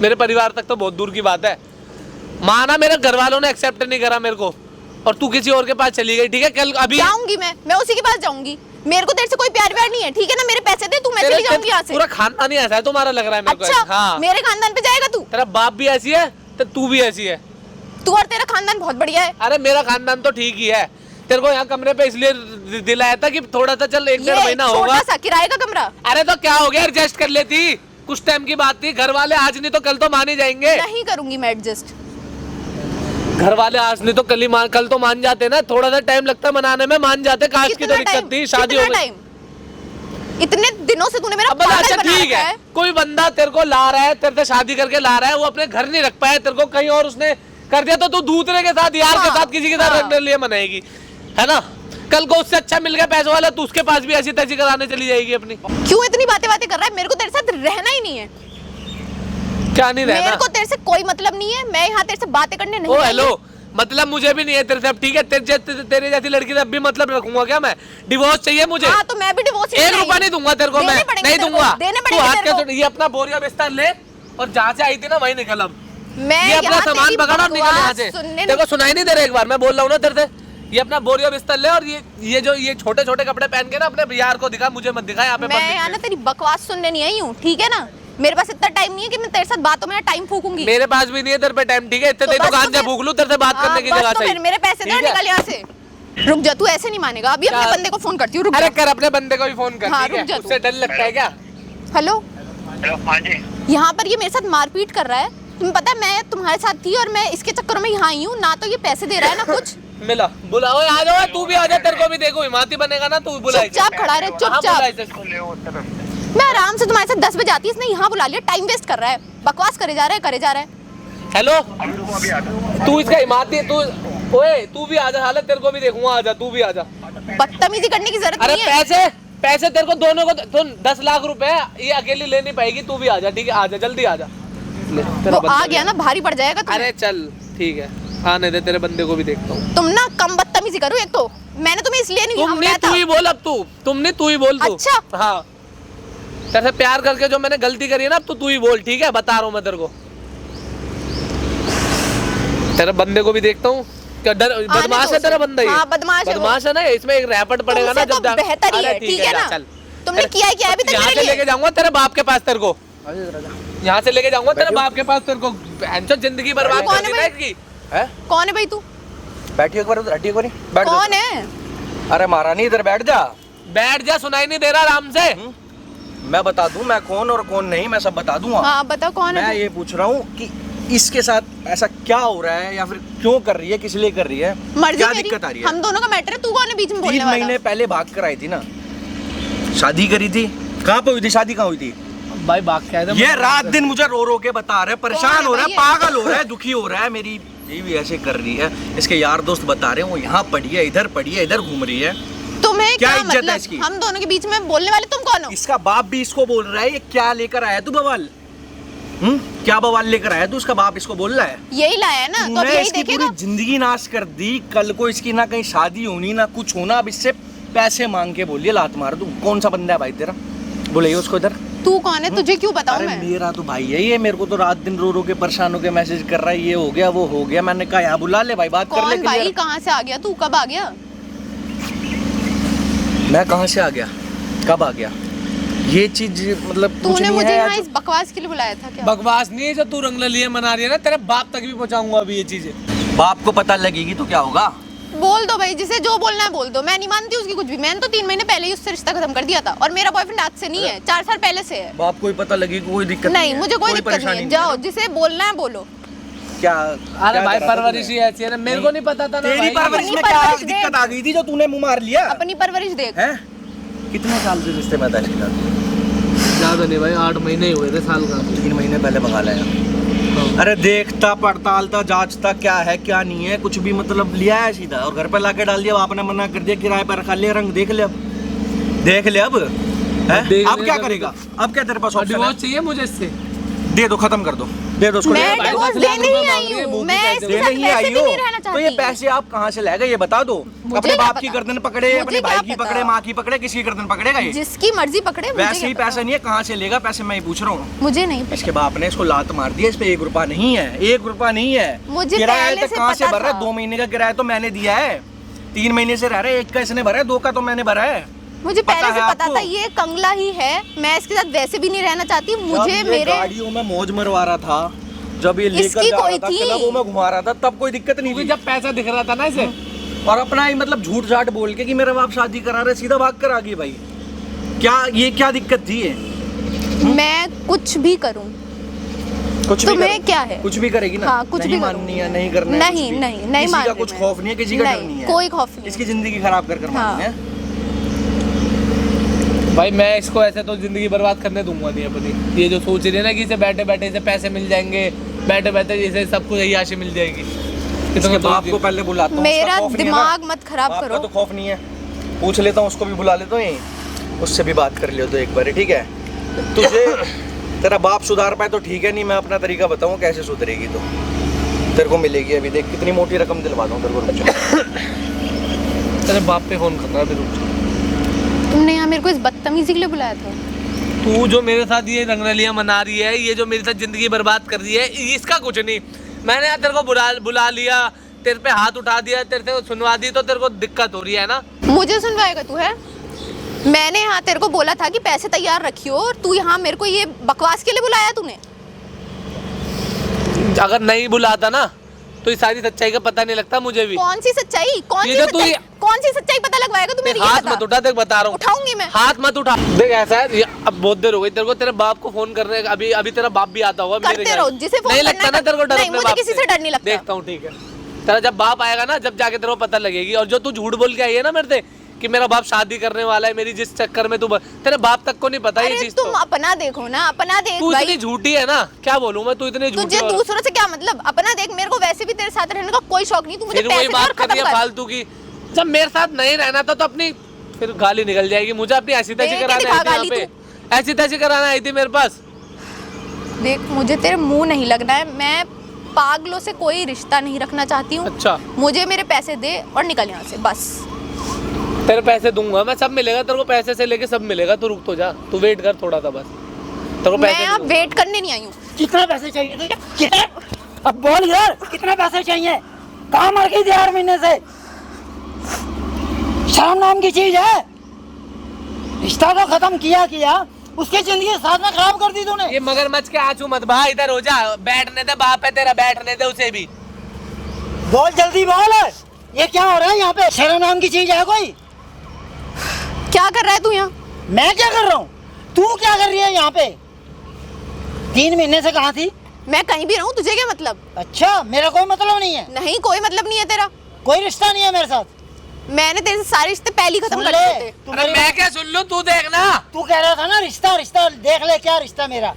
मेरे परिवार तक तो बहुत दूर की बात है। माना मेरे घर वालों ने एक्सेप्ट नहीं करा मेरे को, और तू किसी और के पास चली गई, ठीक है? कल अभी जाऊंगी मैं उसी के पास जाऊंगी। मेरे को तेरे से कोई प्यार व्यार नहीं है, ठीक है ना? मेरे पैसे दे, तू मैं चली जाऊंगी यहाँ से। पूरा खानदान ही ऐसा है तुम्हारा, लग रहा है मेरे को। अच्छा, हाँ, मेरे खानदान पे जाएगा तू? तेरा बाप भी ऐसी है तो तू भी ऐसी है। तू और तेरा खानदान बहुत बढ़िया है। अरे मेरा खानदान तो ठीक ही है। तेरे को यहाँ कमरे पे इसलिए दिलाया था कि थोड़ा सा चल 1-1.5 महीना होगा। छोटा सा किराए का कमरा। अरे तो क्या हो गया, एडजस्ट कर लेती। कुछ टाइम की बात थी। घर वाले आज नहीं तो कल तो मान ही जाएंगे। नहीं करूंगी मैं एडजस्ट। घर वाले आज नहीं तो कल तो मान जाते ना। थोड़ा सा टाइम लगता मनाने में, मान जाते। काश की तो दिक्कत थी, शादी हो गई। इतने दिनों से तूने मेरा अब बता, पागल अच्छा बना ठीक रखा है, कोई बंदा तेरे को ला रहा है, तेरे से शादी करके ला रहा है, वो अपने घर नहीं रख पाया, तेरे को कहीं और उसने कर दिया, तो तू दूसरे के साथ, यार के साथ, किसी के साथ रखने लिए मनाएगी, है ना? कल को उससे अच्छा मिल गया पैसों वाला, तू उसके पास भी ऐसी तैसी कराने चली जाएगी अपनी। क्यों इतनी बातें कर रहा है? मेरे को तेरे साथ रहना ही नहीं है। क्या नहीं रहना? मेरे को तेरे से कोई मतलब नहीं है। मैं यहाँ तेरे से बातें करने नहीं ओ आई हूँ। हेलो, मतलब मुझे भी नहीं है तेरे से। अब ठीक है, तेरे जैसी लड़की से अब भी मतलब रखूंगा क्या मैं? डिवोर्स चाहिए मुझे। हाँ, तो मैं भी डिवोर्स 1 रुपया नहीं दूंगा तेरे को मैं, नहीं दूंगा। तू हाथ के ये अपना बोरिया बिस्तर ले और जहाँ से आई थी ना वहीं निकल। अब मैं ये अपना यहाँ सामान तेरी पकड़ और निकल यहाँ से। सुनने तेरे को सुनाई नहीं दे रहा? एक बार मैं बोल रहा हूँ ना तेरे से। ये अपना बोरिया बिस्तर ले और ये जो ये छोटे छोटे कपड़े पहन के ना अपने यार को दिखा, मुझे मत दिखा यहाँ पे। मैं यहाँ ना तेरी बकवास सुनने नहीं आई हूँ, ठीक है ना? मेरे पास इतना टाइम नहीं है कि मैं तेरे साथ बातों में टाइम फूकूंगी। मेरे पास भी नहीं है तेरे पे टाइम, ठीक है? इतने तो दुकान से भूख लूं तेरे से बात करने की जगह से। मेरे पैसे दे, निकल यहाँ से। रुक जा, तू ऐसे नहीं मानेगा। अभी अपने बंदे को फोन करती हूँ। रुक अरे जा। कर, अपने बंदे को भी फोन कर, हाँ, ठीक रुक जा है? तू। उससे डर लगता है क्या? हेलो, हाँ जी। यहाँ पर ये मेरे साथ मारपीट कर रहा है। तुम्हें पता है मैं तुम्हारे साथ थी और मैं इसके चक्कर में यहाँ आई हूँ। ना तो ये पैसे दे रहा है ना कुछ। मिला, बुलाओ, आ जाओ, तू भी आ जा। तेरे को भी देखो हिमाती बनेगा ना, तू बुला। चुपचाप खड़ा रहे, चुपचाप। मैं आराम से तुम्हारे साथ 10 बजे आती, इसने यहाँ बुला लिया। टाइम वेस्ट कर रहा है, बकवास करे जा रहा है। हेलो, तू इसका हिमाती, तू ओए तू भी आ जा। हालत तेरे को भी देखूंगा, आ जा, तू भी आ जा। बदतमीजी करने की जरूरत अरे नहीं है। पैसे तेरे को दोनों को तो 10 लाख रुपए ये अकेली ले नहीं पाएगी। तू भी आ जा, ठीक है? आ जा, जल्दी आ जा। वो आ गया ना, भारी पड़ जाएगा तुम्हें। अरे चल ठीक है, आने दे, तेरे बंदे को भी देखता हूँ। तुम ना कम बदतमीजी करो। एक तो मैंने तुम्हें इसलिए नहीं यहाँ तुमने बुलाया तू था। ही बोल, अब तुमने तू ही बोल। तू अच्छा। हाँ, तेरे से प्यार करके जो मैंने गलती करी है ना, अब तू ही बोल, ठीक है? बता रहा हूँ मैं तेरे को। तेरे बंदे को भी देखता हूँ। क्या बदमाश है तेरा बंदा? हाँ, बदमाश है ना। इसमें एक रैपट पड़ेगा ना जब बेहतर ही है, ठीक है ना? चल, तुमने किया है क्या अभी तक यहाँ मेरे से लिए? लेके जाऊंगा तेरे बाप के पास तेरे को। यहाँ से लेके जाऊंगा तेरे बाप के पास तेरे को। जिंदगी बर्बाद कौन कर है दी ना भाई? इसकी। कौन है भाई तू? बैठिए एक बार उधर, हटिए एक बारी, बैठ कौन जाओ। है? अरे महारानी इधर बैठ जा। बैठ जा, सुनाई नहीं दे रहा? आराम से। मैं बता दूं मैं कौन और कौन नहीं, मैं सब बता दूंगा। हाँ, बताओ कौन है मैं तू? ये पूछ रहा हूँ कि इसके साथ ऐसा क्या हो रहा है, या फिर क्यों कर रही है, किस लिए कर रही है, मर्जी क्या मेरी। दिक्कत आ रही है? हम दोनों का मैटर है। तू कौन है बीच में 3 बोलने वाला? महीने पहले भाग कर आई थी ना, शादी करी थी। कहाँ पे हुई थी शादी? कहाँ हुई थी? भाई बात क्या है? ये रात दिन मुझे रो रो के बता रहे, परेशान हो रहा है, भाई ये? पागल हो रहा है, दुखी हो रहा है। मेरी ये भी ऐसे कर रही है, इसके यार दोस्त बता रहे हैं वो यहाँ पड़ी है, इधर पड़ी है, इधर घूम रही है। तुम्हें क्या क्या इज्जत है मतलब? इसकी? हम दोनों के बीच में बोलने वाले तुम कौन हो? इसका बाप भी इसको बोल रहा है, ये क्या लेकर आया तू बवाल? क्या बवाल लेकर आया तू? उसका बाप इसको बोल रहा है यही लाया है ना, तो अब तूने यही इसकी देखेगा। पूरी जिंदगी नाश कर दी। कल को इसकी ना कहीं शादी होनी ना कुछ होना, अब इससे पैसे मांग के बोलिए लात मार दूं। कौन सा बंदा है भाई तेरा? बोले उसको इधर। तू कौन है? तुझे क्यों बताऊं अरे मैं? मेरा तो भाई है ये, मेरे को तो रात दिन रो रो के परेशान हो के मैसेज कर रहा है, ये हो गया वो हो गया। मैंने कहा यहाँ बुला ले भाई, बात कर ले कौन भाई? clear। कहाँ से आ गया तू? कब आ गया? मैं कहाँ से आ गया, कब आ गया? ये चीज मतलब कुछ तूने नहीं मुझे है यहाँ आज- इस बकवास के लिए बुलाया था क्या? बकवास नहीं है जो तू रंग लिए मना रही है ना, तेरे बाप तक भी पहुंचाऊंगा अभी ये चीजें। बाप को पता लगेगी तो क्या होगा? बोल दो भाई, जिसे जो बोलना है बोल दो। मैं नहीं मानती उसकी कुछ भी। मैंने तो 3 महीने पहले ही उससे रिश्ता खत्म कर दिया था, और मेरा बॉयफ्रेंड आज से नहीं है, 4 साल पहले से है। बाप को ही पता लगेगी, कोई दिक्कत नहीं, है, मुझे कोई दिक्कत नहीं परेशानी है। जाओ, जिसे बोलना है बोलो। क्या अरे भाई परवरिश ही ऐसी है ना, मेरे को नहीं पता था ना तेरी भाई। परवरिश में अपनी क्या परवरिश देख। दिक्कत आ गई थी जो तूने मुंह मार लिया अपनी परवरिश देख। है? कितने साल से रिश्ते में था इसके साथ? ज्यादा नहीं भाई, 8 महीने ही हुए थे साल का। 3 महीने पहले भगा लाया। अरे देखता पड़तालता जांचता क्या है क्या नहीं है, कुछ भी मतलब लिया है सीधा और घर पे लाके डाल दिया। आपने मना कर दिया, किराए पर रखा लिया, रंग देख ले अब, देख ले अब है? देख अब ले क्या जब- करेगा? अब क्या तेरे पास ऑप्शन है? डिवोर्स चाहिए मुझे इससे। दे दो, खत्म कर दो, दे दो उसको। मैं भाई, डिवोर्स 10 लाख देने रुपए ही मांग आई रही है, हूँ, वो भी मैं पैसे इसके देने साथ ही वैसे आई भी हो नहीं रहना तो ये चाहती। पैसे आप कहाँ से लाएगा ये बता दो। मुझे अपने क्या बाप की पता? गर्दन पकड़े, मुझे अपने क्या भाई की पता? पकड़े, माँ की पकड़े, किसी की गर्दन पकड़ेगा ये? जिसकी मर्जी पकड़े, मुझे वैसे ही क्या पैसा पता? नहीं है, कहाँ से लेगा पैसे? मैं ही पूछ रहा हूँ। मुझे नहीं इसके बाप ने इसको लात मार दिया, इस पे 1 रुपया नहीं है, 1 रुपया नहीं है। मुझे किराया पहले तक से कहाँ से पता भर रहा है? था। 2 महीने का किराया तो मैंने दिया है, 3 महीने से रह रहे, 1 का इसने भरा है, 2 का तो मैंने भरा है। मुझे पता पहले से है पता आपको? था ये कंगला ही है, मैं इसके साथ वैसे भी नहीं रहना चाहती। मुझे जब ये मेरे गाड़ियों में मौज मरवा रहा था, जब ये लेकर इसकी जा कोई रहा था, थी। क्लबों में घुमा रहा था, तब कोई दिक्कत नहीं क्योंकि थी। जब पैसा दिख रहा था ना इसे, और अपना ही मतलब झूठ झाट बोल के कि मेरा बाप शादी करा रहे, सीधा भाग कर आ गई भाई। क्या ये क्या दिक्कत थी ये? मैं कुछ भी करूं कुछ तो भी मैं कर- क्या है? कुछ भी करेगी ना? हाँ, कुछ नहीं भी माननी है, नहीं करना है, नहीं, कुछ भी। नहीं, नहीं किसी मान का रही कुछ मैं। खौफ नहीं है, किसी का डर नहीं, नहीं है, कोई खौफ नहीं। इसकी जिंदगी खराब कर हाँ। मारनी है। भाई मैं इसको ऐसे तो जिंदगी बर्बाद करने दूंगा नहीं अपनी। ये जो सोच रही है ना कि इसे बैठे बैठे इसे पैसे मिल जाएंगे, बैठे बैठे इसे सब कुछ यही मिल जाएगी। इसके बाप को पहले बुलाता हूँ, मेरा उसका खौफ नहीं है ना? दिमाग मत खराब बाप का करो। तो खौफ नहीं है, पूछ लेता हूँ, उसको भी बुला लेता हूँ यहीं, उससे भी बात कर लियो तो एक बार, ठीक है? तुझे तेरा बाप सुधार पाए तो ठीक है, नहीं मैं अपना तरीका बताऊँ कैसे सुधरेगी। तो तेरे को मिलेगी अभी, देख कितनी मोटी रकम दिलवा दूँ तेरे को, रुक जा। तेरे बाप पे फोन कर रहा है अभी, रुक जा। तुमने यहाँ मेरे को इस बदतमीजी के लिए बुलाया था? तू जो मेरे साथ ये रंगरलियां मना रही है, ये जो मेरे साथ जिंदगी बर्बाद कर रही है, इसका कुछ नहीं। मैंने यहाँ तेरे को बुला लिया, तेरे पे हाथ उठा दिया, तेरे से सुनवा दी, तो तेरे को दिक्कत हो रही है ना? मुझे सुनवाएगा तू? है मैंने यहाँ तेरे को बोला था कि पैसे तैयार रखियो, और तू यहाँ मेरे को ये बकवास के लिए बुलाया तूने? अगर नहीं बुलाता ना तो ये सारी सच्चाई का पता नहीं लगता मुझे भी। कौन सी सच्चाई? ये जो तू कौन सी सच्चाई पता लगवाएगा तू मेरी? हाथ मत उठा, देख बता रहा हूँ, उठाऊंगी मैं। हाथ मत उठा। देख ऐसा है, अब बहुत देर हो गई तेरे को तेरे बाप को फोन करने का। अभी तेरा बाप भी आता होगा मेरे करते घर। रहो, जिसे फोन नहीं करना लगता है ना तेरे को डर? नहीं, अपने मुझे बाप किसी से डर नहीं लगता। देखता हूँ, ठीक है। तेरा जब बाप आएगा ना, जब जाके तेरे को पता लगेगी। और जो तू झूठ बोल के आई है ना मेरे से कि मेरा बाप शादी करने वाला है, मेरी जिस चक्कर में तू तेरे बाप तक को नहीं पता ये अरे चीज। तुम अपना देखो ना, अपना देख तू भाई। इतनी झूठी है ना, क्या बोलूं मैं, तू इतनी झूठी तुझे और- दूसरों से क्या मतलब? अपना देख। मेरे को वैसे भी तेरे साथ रहने का कोई शौक नहीं, तू मुझे फिर वही पैसे दे बात और कर रही खत्म है कर। फालतू की। जब मेरे साथ नहीं रहना था तो अपनी फिर गाली निकल जाएगी। मुझे अपनी ऐसी तैसी दे के कराने दिखा आई थी यहाँ गाली पे, ऐसी तैसी कराने आई थी मेरे पास। देख, मुझे तेरे मुंह नहीं लगना है। मैं पागलों से कोई रिश्ता नहीं रखना चाहती हूँ। अच्छा, मुझे मेरे पैसे दे और निकल यहाँ से, बस। तेरे पैसे दूंगा मैं, सब मिलेगा तेरे को, पैसे से लेके सब मिलेगा। तू रुक तो जा, तू वेट कर थोड़ा सा बस, तेरे को मैं पैसे यहाँ दूंगा। वेट करने नहीं आई हूँ। कितने पैसे चाहिए तुझे? कितने? अब बोल यार, कितने पैसे चाहिए? कहाँ मर गई थी 8 महीने से? शर्म नाम की चीज है? रिश्ता तो खत्म किया, उसकी जिंदगी साथ में खराब कर दी तूने। ये मगरमच्छ के आंसू मत बहा, इधर हो जा, बैठने दे, बाप है तेरा, बैठने दे उसे भी। बोल जल्दी बोल, ये क्या हो रहा है यहाँ पे? शर्म नाम की चीज है कोई? क्या कर रहा है तू यहाँ? मैं क्या कर रहा हूँ? तू क्या कर रही है यहाँ पे? 3 महीने से कहाँ थी? मैं कहीं भी रहूँ, तुझे क्या मतलब? अच्छा, मेरा कोई मतलब नहीं है, नहीं, कोई मतलब नहीं है तेरा। कोई रिश्ता नहीं है मेरे साथ। मैंने तेरे से सारे रिश्ते पहले ही खत्म सुन कर ले, दिए थे। तू अरे मेरी मैं बात- क्या सुन लूं, तू देखना। तू कह रहा था ना रिश्ता, देख ले क्या रिश्ता मेरा।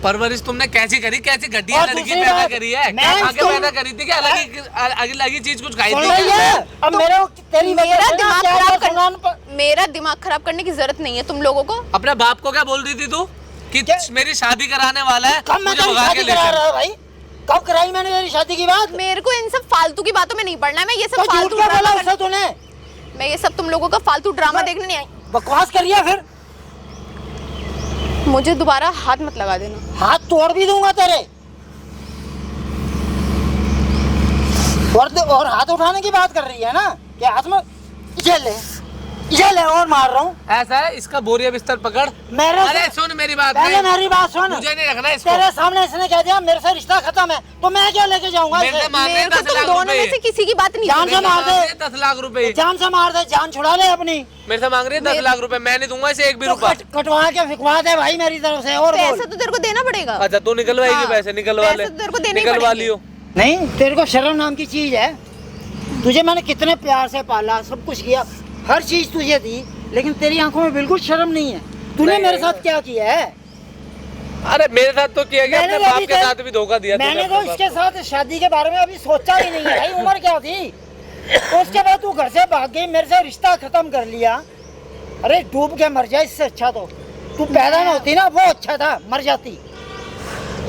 परवरिश तुमने कैसी करी, कैसी घटिया और लड़की दूसरी पैदा बात, करी है? मैं आगे इसको- पैदा करी थी क्या? अलग ही चीज कुछ खाई सुन थी रही क्या? है? अब मेरे को तेरी वजह मेरा से ना दिमाग क्या खराब क्या सुनान कर, मेरा दिमाग खराब करने की जरूरत नहीं है तुम लोगों को। अपने बाप को क्या बोल रही थी तू कि क्या? मेरी शादी कराने वाला है, कब मैं मुझे तेरी भगा के शादी ले करा चल। रहा है भाई? कब कराई मैंने तेरी शादी की बात? मेरे को इन सब फालतू की बातों में नहीं पड़ना है। मैं ये सब तो झूठ फालतू क्या बोला ड्रामा उससे तूने? मैं ये सब तुम लोगों का फालतू ड्रामा देखने नहीं आई। बकवास करिए फिर, मुझे दोबारा हाथ मत लगा देना। हाथ तोड़ भी दूंगा तेरे। और हाथ उठाने की बात कर रही है ना कि हाथ में ये ले और मार रहा हूँ। ऐसा है, इसका बोरिया बिस्तर पकड़। मेरे अरे सुन मेरी बात, पहले नहीं, मेरी बात सुन। मुझे नहीं रखना इसको। तेरे सामने इसने कह दिया मेरे से रिश्ता खत्म है, तो मैं क्या लेके जाऊंगा मेरे इसे? से मांग रहे मेरे को 10 तुम लाख दोनों में रुपए। से किसी की बात नहीं जान सुननी। से मार दे। 10 लाख रुपए जान से मार दे, जान छुड़ा ले अपनी। मेरे से मांग रही है 10 लाख रुपए, मैं नहीं दूंगा इसे एक भी तो रुपया। कटवा के फिकवा दे भाई मेरी तरफ से। और बोल। पैसा तो तेरे को देना पड़ेगा। अच्छा तू निकलवाएगी हाँ, पैसे, निकलवा ले, पैसे तो तेरे को देने ही निकलवा पड़ेंगे। लियो। नहीं, तेरे को शर्म नाम की चीज है? तुझे मैंने कितने प्यार से पाला, सब कुछ किया, हर चीज तुझे दी, लेकिन तेरी आंखों में बिल्कुल शर्म नहीं है। तूने मेरे साथ क्या किया है? अरे मेरे साथ तो किया गया, मैंने अपने तो बाप अभी के तक- साथ भी धोखा दिया मैंने तूने तो अपने इसके बाप साथ शादी के बारे में अभी सोचा ही नहीं है भाई। उम्र क्या थी? उसके बाद तू घर से भाग गई, मेरे से रिश्ता खत्म कर लिया। अरे डूब के मर जाए, इससे अच्छा तो तू पैदा ना होती ना, वो अच्छा था, मर जाती।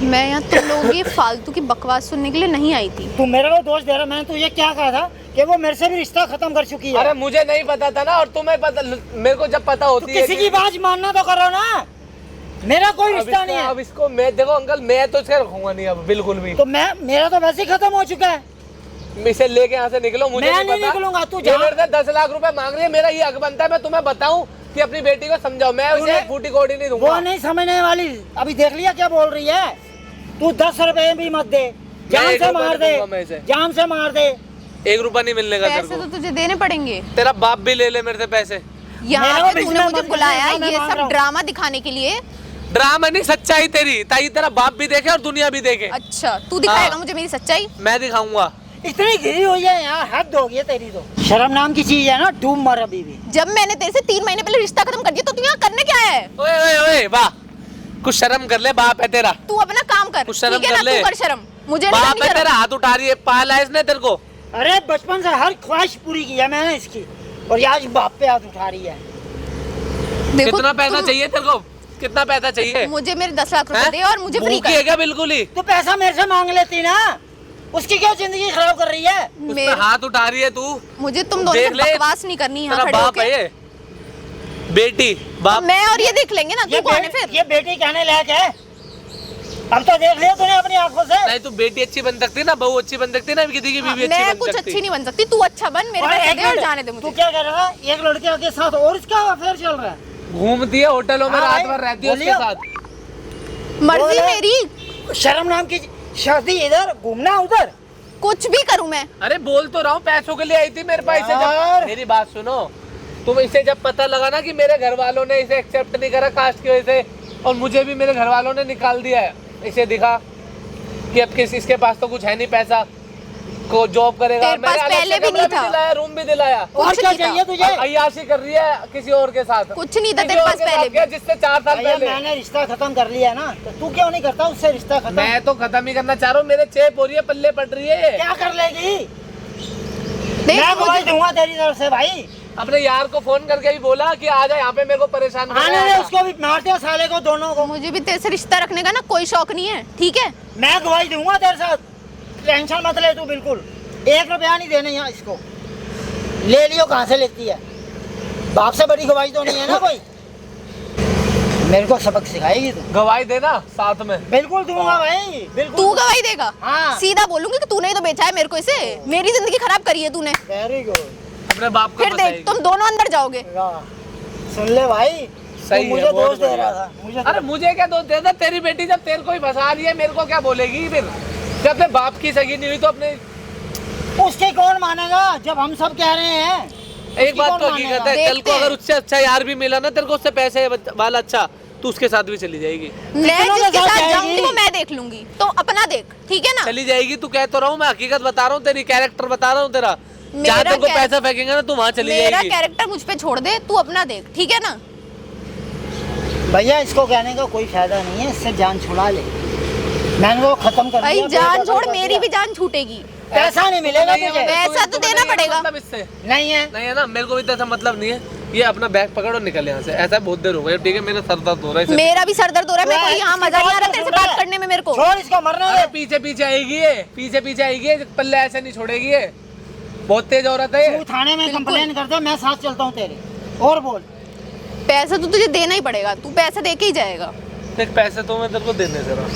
मैं यहाँ तुम लोगों की फालतू की बकवास सुनने के लिए नहीं आई थी। तू मेरे को दोष दे रहा। मैंने तुझे क्या कहा था कि वो मेरे से भी रिश्ता खत्म कर चुकी को। है। अरे मुझे नहीं पता था ना, और तुम्हें पता, मेरे को जब पता तो होती है किसी की बात मानना तो करो ना। मेरा कोई रिश्ता नहीं है। अब इसको मैं देखो अंकल, मैं तो इसे रखूंगा नहीं अब बिल्कुल भी। तो मेरा तो वैसे ही खत्म हो चुका है। इसे लेके यहाँ से निकलो, मुझे मैं नहीं नहीं पता। निकलूंगा, तू ये जा। मेरे से 10 लाख रुपए मांग रही है, मेरा ये हक बनता है मैं तुम्हें बताऊं कि अपनी बेटी को समझाओ। मैं उसे फूटी कोड़ी नहीं वो दूंगा। नहीं समझने वाली। अभी देख लिया क्या बोल रही है? तू 10 रुपए भी मत दे, जान एक से रुपया मार नहीं दे, दूंगा मैं इसे। जान से मार दे। 1 रुपया नहीं मिलने का तेरे पैसे तो को। तुझे देने पड़ेंगे। तेरा बाप भी ले ले मेरे से पैसे। यहाँ मेरा पे भी तूने इसमें मुझे मत बुलाया करना, मैं ये मान सब रहा हूँ। ड्रामा दिखाने के लिए। ड्रामा नहीं, सच्चाई तेरी, ताकि तेरा बाप भी देखे और दुनिया भी देखे। अच्छा तू दिखाएगा हाँ। मुझे मेरी सच्चाई? मैं दिखाऊंगा। इतनी घिरी हुई है यार, हद हो गई है तेरी तो। शर्म नाम की चीज है ना, डूब मर अभी भी। जब मैंने तेरे से 3 महीने पहले रिश्ता खत्म कर दिया तो तू यहाँ करने क्या है? ओए ओए ओए वाह, कुछ शर्म कर ले, बाप है तेरा। तू अपना काम कर, कुछ शर्म ठीक है कर ना? ले। तू कर शर्म, मुझे नहीं बाप करनी है शर्म। तेरा, हाथ उठा रही है, पाला है इसने तेरे को। अरे बचपन से हर ख्वाहिश पूरी की है मैंने इसकी, और ये आज बाप पे हाथ उठा रही है। देखो, कितना पैसा तुम- चाहिए तेरे को? कितना पैसा चाहिए? मुझे मेरे 10 लाख रुपए हैं? दे और मुझे फ्री भूखी है कर। क्या बिल्कुल ही? तू पैसा मेरे से मांग लेती ना, उसकी क्या जिंदगी खराब कर रही है? उस पे मेरे- हाथ उठा रही है तू। मुझे तुम दोनों देख से ले, बकवास नहीं करनी यहाँ तेरा खड़े बाप है होके। ये, बेटी बाप। मैं और ये देख लेंगे ना, तू कौन है फिर? ये बेटी कहने लायक है? अब तो देख लिया तूने अपनी आंखों से। नहीं, तू बेटी अच्छी बन सकती ना, बहू अच्छी बन सकती ना, किसी की बीवी अच्छी मैं बन कुछ सकती। अच्छी नहीं बन सकती, तू अच्छा बन, मेरे और पैसे एक दे और मिनट, जाने दे तू मुझे। क्या कह रहा है? एक लड़के के साथ और इसका अफेयर चल रहा है? घूमती है होटलों में, हाँ रात भाई, भर रहती है उसके बोलिए। साथ। मर्जी बोले। मेरी, शर्म नाम की शादी इधर, घूमना उधर। कुछ भी करूँ मैं। अरे बोल तो रहा हूँ, पैसों के लिए आई थी मेरे पास। इसे यार। जब मेरी बात सुनो, तुम इसे जब पता लगा ना कि मेरे घर वालों ने इसे एक्सेप्ट नहीं करा कास्ट की वजह से, और मुझे भी मेरे घर वालों ने निकाल दिया है, इसे दिखा कि अब इसके पास तो कुछ है नहीं, पैसा को जॉब करेगा। तेरे पास मैंने अलग पहले से भी कमरा नहीं था। दिलाया, रूम भी दिलाया। और कुछ क्या नहीं था। चाहिए तुझे? अय्याशी कर रही है किसी और के साथ। कुछ नहीं था किसी तेरे और पास के साथ पहले क्या, भी। जिससे 4 साल भैया पहले। मैंने रिश्ता खत्म कर लिया ना, तो तू क्यों नहीं करता उससे रिश्ता खत्म? मैं तो खत्म ही करना चाह रहा हूँ, मेरे चेप हो रही है, पल्ले पड़ रही है। क्या कर लेगी? देख मैं गवाही मुझे, दूंगा तेरी तरफ से भाई। अपने यार को फोन करके भी बोला कि आ जा यहाँ पे, मेरे को परेशान कर आने रहा दे, है। उसको भी मारते हो साले को, दोनों को। मुझे भी तेरे से रिश्ता रखने का ना कोई शौक नहीं है, ठीक है? मैं गवाही दूंगा तेरे साथ, टेंशन मत ले तू बिल्कुल। 1 रुपया नहीं देने यहाँ इसको। ले लियो, कहाँ से लेती है? बाप से बड़ी गवाही तो नहीं है ना कोई। मेरे को सबक सिखाएगी तू? गवाही देना साथ में। बिल्कुल दूंगा भाई, बिल्कुल। तू गवाही देगा? हाँ। सीधा बोलूंगी कि तूने ही तो बेचा है मेरे को इसे, मेरी जिंदगी खराब करी है तूने। Very good. अपने बाप को फिर देख, तुम दोनों अंदर जाओगे। सुन ले भाई, सही तू है, मुझे बहुत दोष दे बढ़िया। रहा था। मुझे अरे मुझे क्या दोस्त देता, तेरी बेटी जब तेरे को ही फंसा रही है, मेरे को क्या बोलेगी फिर? जब अपने बाप की सगी नहीं हुई तो अपने। उसके कौन मानेगा जब हम सब कह रहे हैं? एक बात तो हकीकत है, कल देखते को अगर हैं। उससे अच्छा यार भी मिला ना तेरे को, उससे पैसे वाला अच्छा, तो उसके साथ भी चली जाएगी। मैं कितनों के जिसके साथ साथ जाएगी? जाऊंगी वो मैं देख लूंगी, तो अपना देख, ठीक है ना? चली जाएगी, तू कह तो रहा हूँ, मैं हकीकत बता रहा हूँ, तेरी कैरेक्टर बता रहा हूँ तेरा। मेरा जहाँ तेरे को कैर- पैसा फेंकेगा ना, तू वहाँ चली मेरा जाएगी। कैरेक्टर मुझ पे छोड़ दे, तू अपना देख, ठीक है ना? भैया इसको कहने का कोई फायदा नहीं है, इससे जान छुड़ा ले। मैंने वो खत्म कर भाई दिया। जान बेटा छोड़, कर मेरी दिया। भी जान छूटेगी। पैसा नहीं मिलेगा नहीं है, तुझे। पैसा तो देना पड़ेगा। मतलब इससे नहीं है। नहीं है ना, मेरे को भी तो ऐसा मतलब नहीं है। ये अपना बैग पकड़ और निकल यहाँ से, ऐसा बहुत देर हो गया। ठीक है, मेरा सर दर्द हो रहा है इससे। मेरा भी सर दर्द हो रहा है, मेरे को यहाँ मजा नहीं आ रहा तेरे से बात करने में मेरे को। छोड़ इसको, मरने अरे दे। पीछे पीछे आएगी ये, पीछे पीछे आएगी ये, पल्ले ऐसे नहीं छोड़ेगी ये, बहुत तेज औरत है तू ये। थाने में बिल्कुल। कंप्लेन कर दे, मैं साथ चलता हूँ तेरे। और बोल। पैसा तो तुझे देना ही पड़ेगा, तू पैसा दे के ही जाएगा। देख पैसे तो मैं तेरे को देने जरा।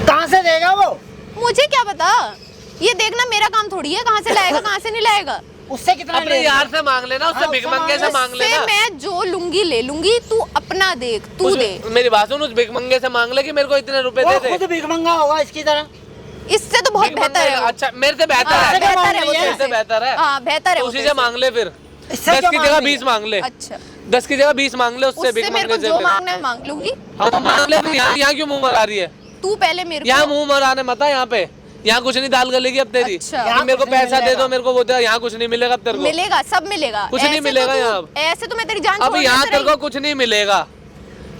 कहाँ से देगा वो? मुझे क्या पता, ये देखना मेरा काम थोड़ी है, कहाँ से लाएगा कहाँ से नहीं लाएगा। उससे कितना अपने लेगा? यार से मांग लेना, उससे हाँ, भिख उससे मंगे से मांग उससे लेना। मैं जो लूंगी ले लूंगी, तू अपना देख, तू दे। मेरी बात सुन, उस भिख मंगे से मांग ले कि मेरे को इतने रुपए वो दे दे। खुद भीख मंगा होगा इसकी तरह। इससे तो बहुत भिख बेहतर मंगे- है वो। अच्छा मेरे से बेहतर हाँ, है, बेहतर है वो मेरे तेरे से से। बेहतर है। हाँ बेहतर है तो वो उसी तेरे से से। मांग ले फिर। इससे 10 क्यों की मांग जगह रही 20 मांग ले। अच्छा, 10 की जगह 20 मांग ले उससे उससे भिख मेरे को मंगे जो से। मांगना है मांग लूंगी। हाँ मांग ले, यहाँ क्यों मुंह मरा रही है? तू पहले मेरे यहाँ को मुंह मराने मत आ यहाँ पे। यहाँ कुछ नहीं दाल गलेगी अब तेरी। अच्छा। कि मेरे को पैसा दे दो, मेरे को वो दे, यहाँ कुछ नहीं मिलेगा अब तेरे को। मिलेगा, सब मिलेगा। कुछ नहीं मिलेगा यहाँ। ऐसे तो मैं तेरी जान अब छोड़ यहाँ देती तेरे को रही। कुछ नहीं मिलेगा।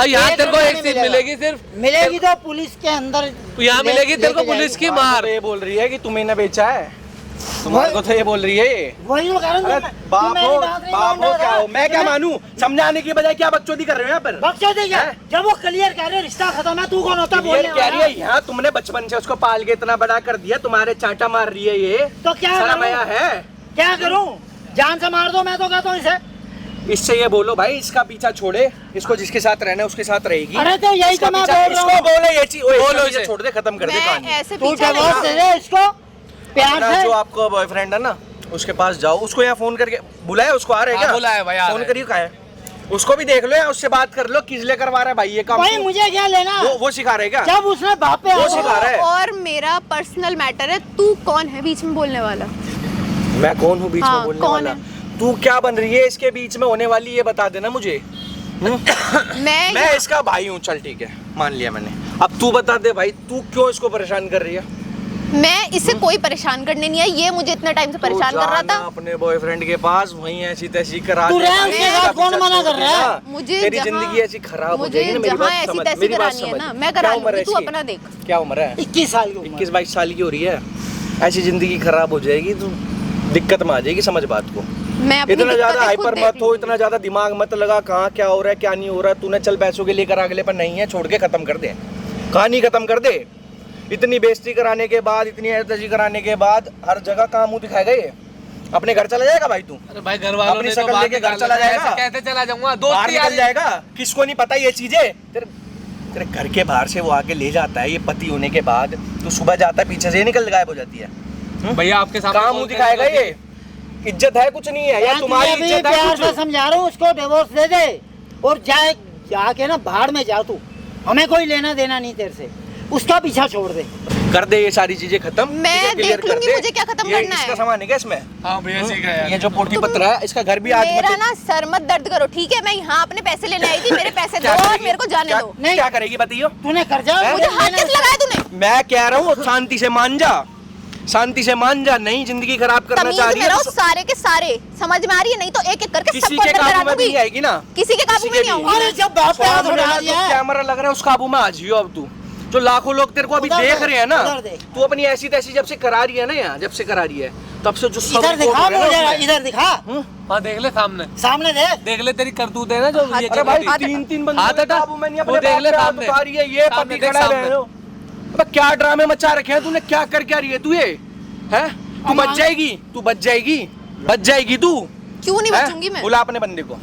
यहाँ तेरे को एक चीज मिलेगी सिर्फ, मिलेगी तो पुलिस के अंदर यहाँ मिलेगी तेरे को लेके पुलिस की तुम्हारे मार। को ये बोल रही है कि तुम्हें ना बेचा है, तुम्हारे को तो ये बोल रही है ये। वही तो कह रहा हूँ, अरे तुम बाप मेरी हो, बात नहीं बाप मान हो रहा क्या हो, था। मैं क्या मानूं? समझाने की बजाय क्या बकचोदी कर रहे हो यहाँ पर? बकचोदी क्या? जब वो क्लियर कह रहे रिश्ता खत्म है, तू कौन होता है बोलने कह रही है वाला? यहाँ तुमने बचपन से उसको पाल के इतना बड़ा कर दिया, तुम्हारे चांटा मार रही है ये। तो क्या शर्म करूं? आया है? क्या करूं? जान से मार दो, मैं तो कहता हूँ इसे। इससे ये बोलो भाई इसका पीछा छोड़े, इसको जिसके साथ रहना है उसके साथ रहेगी। अरे तो यही इसका तो मैं पीछा- बोल रहा इसको हूँ। बोलो ये चीज, बोलो बोलो इसे। इसे छोड़ दे, खत्म कर दे मैं कहानी। ऐसे तू पीछा नहीं डिवोर्स दे दे इसको प्यार अपना से। जो आपको बॉयफ्रेंड है ना, उसके पास जाओ, उसको यहाँ फोन करके बुलाया, उसको आ रहे हाँ, क्या? बुलाया भाई, आ फोन रहा है। करिए, कहा है? उसको भी देख लो या उससे बात कर लो, किस लिए करवा रहा है भाई ये काम? भाई मुझे क्या लेना? वो सिखा रहे क्या? जब उसने बाप पे वो हाथ सिखा रहा है। और मेरा पर्सनल मैटर है, तू कौन है बीच में बोलने वाला? मैं कौन हूँ बीच हाँ, में बोलने कौन वाला? है? तू क्या बन रही है इसके बीच में होने वाली, ये बता देना मुझे। मैं इसका भाई हूँ, चल ठीक है, मान लिया मैंने। अब तू बता दे भाई, तू क्यों इसको परेशान कर रही है? मैं इसे कोई परेशान करने नहीं है, ये मुझे इतने टाइम से परेशान कर रहा तू जाना था। अपने बॉयफ्रेंड के पास, वहीं ऐसी तैसी करा तू दे रह भाई, उसके इसका साथ, कौन पीछा मना छोड़ कर रहा है? देना। मुझे तेरी जहाँ- जिंदगी ऐसी खराब हो मुझे जाएगी ना, मेरी जहाँ बात ऐसी समझ, तैसी मेरी बात करानी है समझ। ना, मैं करा क्या उम्र है लूंगी, तू इसकी? अपना देख। क्या उम्र है? 21 साल की उम्र। 21-22 साल की हो रही है, ऐसी जिंदगी खराब हो जाएगी, तू दिक्कत में आ जाएगी, समझ बात को। मैं अपनी इतना ज्यादा दिक्कतें हाइपर खुद मत देख हो, लूंगी। इतना ज्यादा दिमाग मत लगा, कहाँ क्या हो रहा है क्या नहीं हो रहा है। तूने चल पैसों के लिए करा, अगले पर नहीं है, छोड़ के खत्म कर दे, कहानी खत्म कर दे। इतनी बेइज्जती कराने के बाद, इतनी ऐसी कराने के बाद हर जगह कहाँ मुंह दिखाएगा ये? अपने घर चला जाएगा भाई तू? अरे भाई घर वालों अपनी ने तो शकल बाहर लेके घर निकाला चला है, जाएगा? ऐसे कैसे चला जाऊंगा? बाहर दोस्ती निकल यारी- जाएगा, किसको नहीं पता ये चीजें? तेरे घर के बाहर से वो आके ले जाता है, ये पति होने के बाद तो सुबह जाता है, पीछे से ये निकल गायब हो जाती है। भैया आपके सामने कहाँ कौन मुंह दिखाएगा करेगा? ये? इज्जत है कुछ नहीं है, या तुम्हारी अभी इज्जत है प्यार से कुछ? समझा रहा हूँ, उसको डिवोर्स दे दे और जाके ना बाहर में जा तू। हमें कोई लेना देना नहीं तेरे से, उसका पीछा छोड़ दे। कर दे ये सारी चीजें खत्म। मैं ठीक है, clear देख कर लूंगी दे। मुझे क्या खत्म ये करना है। इसका सामान है क्या इसमें? हाँ भैया सीखा यार। ये जो पोटी पत्र है, इसका घर भी आज मेरा ना सर मत दर्द करो, ठीक है? मैं यहाँ अपने पैसे लेने आई थी, मेरे पैसे दो क्या और करेगी? मेरे को जाने दो। नहीं, क्या करेगी बताइयो? तूने कर्जा मुझे हाथ किस लगाया तूने? मैं कह रहा हूँ शांति से मान जा, शांति से मान जा, नहीं जिंदगी खराब करना तमीज चाह रही में है रहो, तो सारे के सारे समझ में आ रही है, नहीं तो एक एक करके किसी सबको के अंदर काबू करा में भी दूंगी। नहीं आएगी ना। किसी के काबू किसी में के नहीं भी। आऊंगी। अरे जब बाप पे हाथ उठा जो दिया है, कैमरा लग रहा है उस काबू में आ जियो अब तू। जो लाखों लोग तेरे को अभी उधर देख देख, रहे हैं ना, उधर देख। तू अपनी ऐसी तैसी जब से करा रही है ना, यहाँ जब से करा रही है तब से जो सब इधर रिकॉर्ड दिखा हो रहा है मुझे, ना उसमें। इधर दिखा, हाँ देख ले सामने, सामने देख। देख ले तेरी करतूत है ना जो ये अरे भाई कर रही। 3-3 हाथ बंदे हटा। काबू में नहीं, वो अपने देख बाप ले पे हाथ सामने। उठा रही है, ये सामने पति देख खड़ा है सामने। बहनों। अबे क्या ड्रामे मचा रखे हैं तूने, क्या कर क्या रही है तू ये? हैं? तू बच जाएगी, तू बच जाएगी, बच जाएगी तू। क्यों नहीं हैं? बचूंगी मैं? बुला अपने बंदे को,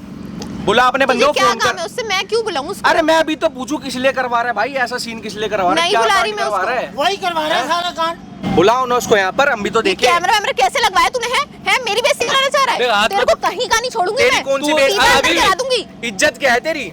बुला अपने बंदे तुझे को, क्या फोन काम कर। है उससे? मैं क्यों बुलाऊं उसको? अरे मैं अभी तो पूछूं किस लिए करवा रहा है भाई, ऐसा सीन किस लिए करवा रहा है? नहीं क्या बुला कांड रही मैं करवा उसको। रहा है? वही करवा रहा है सारा कांड। बुलाओ ना उसको यहाँ पर, हम भी तो देखें। कैमरा वैमरा कैसे लगवाया तूने? है मेरी बेइज्जती कराना चाह देख, रहा हाथ है? तेरे मत- को कहीं का नहीं छोड़ूंगी तेरी मैं। कौन सी तू बेइज्जती? सीधा अंदर अभी करा दूंगी। इज्जत क्या है तेरी?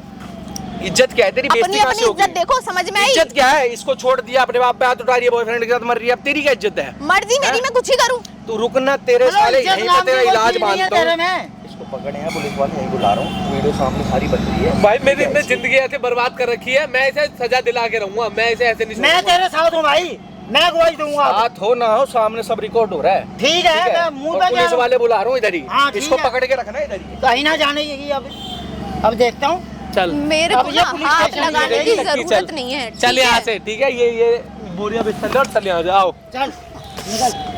इज्जत क्या है तेरी? अपनी बेइज्जती कहाँ अपनी से होगी? इज्जत देखो, समझ में आई? इज्जत क्या है? इसको छोड़ दिया, अपने बाप पे हाथ उठा रही है, बॉयफ्रेंड के साथ मर रही है, अब तेरी क्या इज्जत है? मर्जी मेरी, मैं कुछ ही करूं। तू रुकना, तेरे हेलो, साले इज्जत यहीं नाम पे तेरा की कोई इलाज चीज नहीं है मानता तेरे हूँ। में। इसको पकड़े हैं पुलिस वाले, यहीं बुला रहा हूँ, वीडियो सामने सारी बन रही है। भाई मेरी ने जिंदगी ऐसे बर्बाद कर रखी है, मैं इसे सजा दिला के रहूंगा, मैं इसे ऐसे नहीं मैं छोड़ूंगा। तेरे साथ हूँ भाई, मैं गवाही दूंगा। साथ हो ना हो, सामने सब रिकॉर्ड हो रहा है। ठीक है, मैं मुंह और पे पुलिस क्या वाले बुला रहा हूँ इधर ही, हाँ, ठीक इसको है। पकड़ के रखना इधर ही। कहीं ना जाने की अब देखता हूँ। चल मेरे अब को ये ना पुलिस हाथ स्टेशन लगाने ले की जाएगी, जरूरत नहीं है। चल ठीक यहाँ है? से, ठीक है? ये बोरिया बिस्तर ले और चल यहाँ से आओ। चल निकल।